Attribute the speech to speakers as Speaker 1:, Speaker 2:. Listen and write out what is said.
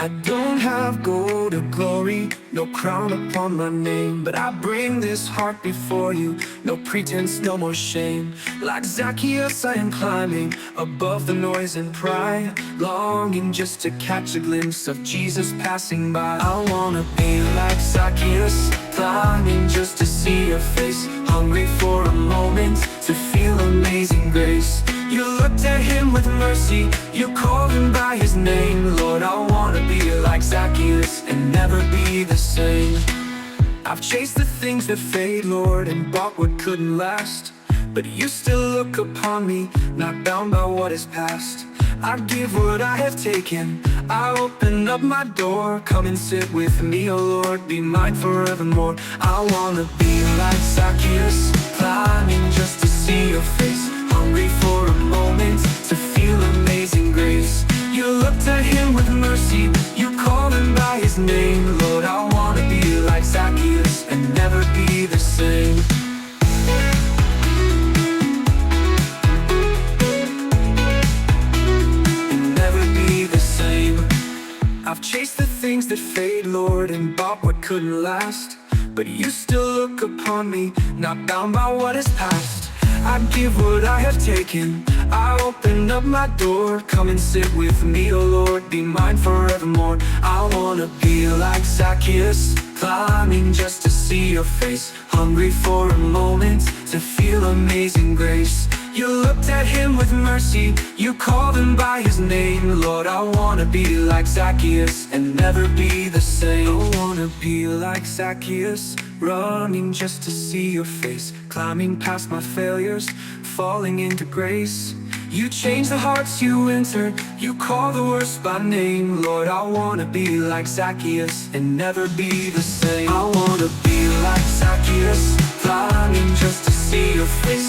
Speaker 1: I don't have gold or glory, no crown upon my name, but I bring this heart before you, no pretense, no more shame. Like Zacchaeus I am climbing above the noise and pride, longing just to catch a glimpse of Jesus passing by. I wanna be like Zacchaeus, climbing just to see your face, hungry for a moment to feel amazing grace. You looked at him with mercy, you called him by his name. Lord, I wanna be like Zacchaeus and never be the same. I've chased the things that fade, Lord, and bought what couldn't last, but you still look upon me, not bound by what is past. I give what I have taken, I open up my door. Come and sit with me, oh Lord, be mine forevermore. I wanna be like Zacchaeus, climbing just to see your face, hungry for a moment to feel amazing grace. You looked at him with mercy, you called him by his name. Lord, I wanna be like Zacchaeus and never be the same. And never be the same. I've chased the things that fade, Lord, and bought what couldn't last, but you still look upon me, not bound by what is past. I give what I have taken, I open up my door. Come and sit with me, oh Lord, be mine forevermore. I wanna be like Zacchaeus, climbing just to see your face, hungry for a moment to feel amazing grace. You looked at him with mercy, you called him by his name. Lord, I wanna be like Zacchaeus and never be the same. I wanna be like Zacchaeus, running just to see your face, climbing past my failures, falling into grace. You change the hearts you enter, you call the worst by name. Lord, I wanna be like Zacchaeus and never be the same. I wanna be like Zacchaeus, climbing just to see your face,